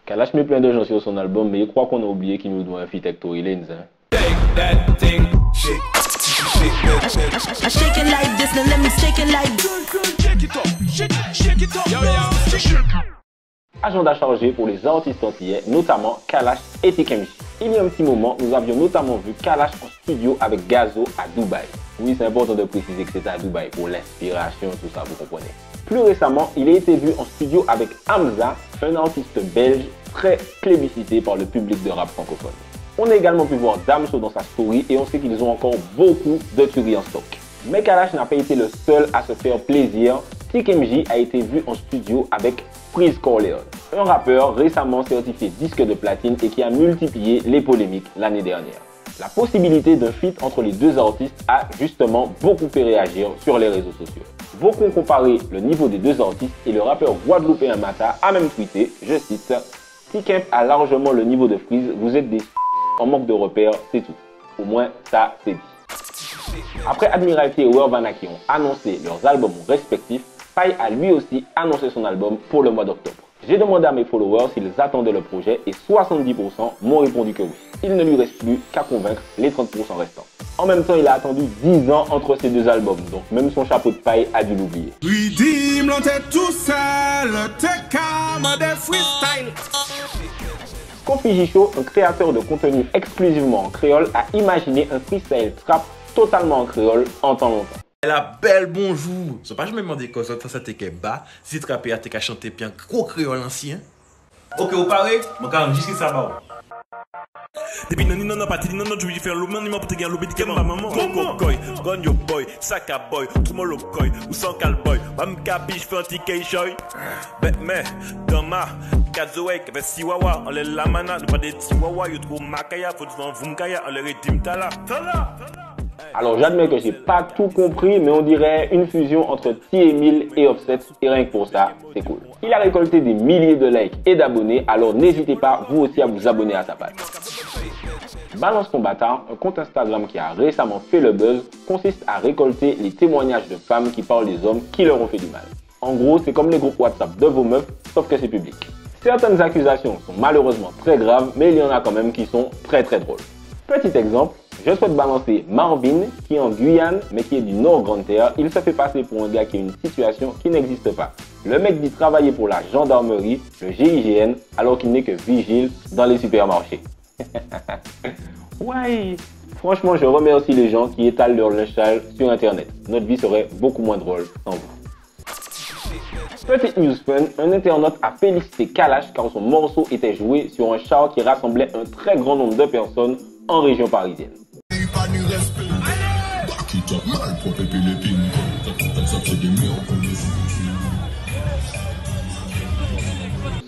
Kalash met plein de gens sur son album, mais je crois qu'on a oublié qu'il nous doit un feat avec Tory Lanez. Hein. Agenda chargé pour les artistes antillais, notamment Kalash et TKMJ. Il y a un petit moment, nous avions notamment vu Kalash en studio avec Gazo à Dubaï. Oui, c'est important de préciser que c'était à Dubaï pour l'inspiration, tout ça, vous comprenez. Plus récemment, il a été vu en studio avec Hamza, un artiste belge très plébiscité par le public de rap francophone. On a également pu voir Damso dans sa story et on sait qu'ils ont encore beaucoup de tueries en stock. Mais Kalash n'a pas été le seul à se faire plaisir. TKMJ a été vu en studio avec Freeze Corleone, un rappeur récemment certifié disque de platine et qui a multiplié les polémiques l'année dernière. La possibilité d'un feat entre les deux artistes a justement beaucoup fait réagir sur les réseaux sociaux. Beaucoup ont comparé le niveau des deux artistes et le rappeur guadeloupéen Mata a même tweeté, je cite, « T-Camp a largement le niveau de Freeze, vous êtes des en manque de repères, c'est tout. » Au moins, ça, c'est dit. Après Admiralty et Wervana qui ont annoncé leurs albums respectifs, Pai a lui aussi annoncé son album pour le mois d'octobre. J'ai demandé à mes followers s'ils attendaient le projet et 70% m'ont répondu que oui. Il ne lui reste plus qu'à convaincre les 30% restants. En même temps, il a attendu 10 ans entre ces deux albums, donc même son chapeau de paille a dû l'oublier. Kofi Show, un créateur de contenu exclusivement en créole, a imaginé un freestyle trap totalement en créole en temps longtemps. La belle bonjour. C'est pas je me demandé quoi ça t'es qu'un bas. Si tu as t'es qu'à chanter bien gros créole ancien. Ok, vous parlez, mon gars, jusqu'à ça va. Depuis non pas non je vais faire le monument pour te gagner l'obédiquement maman cocoy gonyo boy saka boy tout mon locoy ou sans calboy mam capiche fait un ticket choy mais dama kazoek avec siwawa on les lamana pas des tiwawa yo trop makaya faut devant vumkaya on les redim tala. Alors j'admets que j'ai pas tout compris, mais on dirait une fusion entre T-Emile et Offset, et rien que pour ça, c'est cool. Il a récolté des milliers de likes et d'abonnés, alors n'hésitez pas vous aussi à vous abonner à sa page. Balance ton bâtard, un compte Instagram qui a récemment fait le buzz, consiste à récolter les témoignages de femmes qui parlent des hommes qui leur ont fait du mal. En gros, c'est comme les groupes WhatsApp de vos meufs, sauf que c'est public. Certaines accusations sont malheureusement très graves, mais il y en a quand même qui sont très drôles. Petit exemple, je souhaite balancer Marvin, qui est en Guyane, mais qui est du Nord Grande-Terre. Il se fait passer pour un gars qui a une situation qui n'existe pas. Le mec dit travailler pour la gendarmerie, le GIGN, alors qu'il n'est que vigile dans les supermarchés. Ouais, franchement, je remercie les gens qui étalent leur linge sale sur Internet. Notre vie serait beaucoup moins drôle sans vous. Petite news fun, un internaute a félicité Kalash car son morceau était joué sur un char qui rassemblait un très grand nombre de personnes en région parisienne.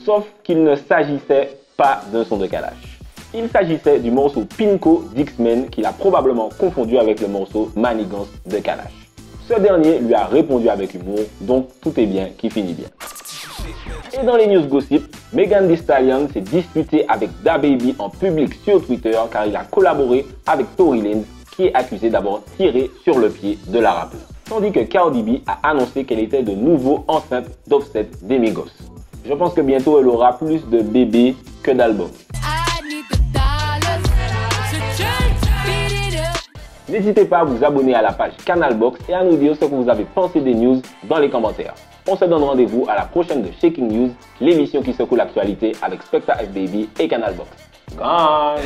Sauf qu'il ne s'agissait pas d'un son de Kalash. Il s'agissait du morceau Pinko d'X-Men qu'il a probablement confondu avec le morceau Manigance de Kalash. Ce dernier lui a répondu avec humour, donc tout est bien qui finit bien. Et dans les news gossip, Megan Thee Stallion s'est disputée avec DaBaby en public sur Twitter car il a collaboré avec Tory Lanez qui est accusé d'avoir tiré sur le pied de la rappeuse. Tandis que Cardi B a annoncé qu'elle était de nouveau enceinte d'Offset des Migos. Je pense que bientôt elle aura plus de bébés que d'albums. N'hésitez pas à vous abonner à la page Canalbox et à nous dire ce que vous avez pensé des news dans les commentaires. On se donne rendez-vous à la prochaine de Shaking News, l'émission qui secoue l'actualité avec Specta F Baby et Canalbox. Gone!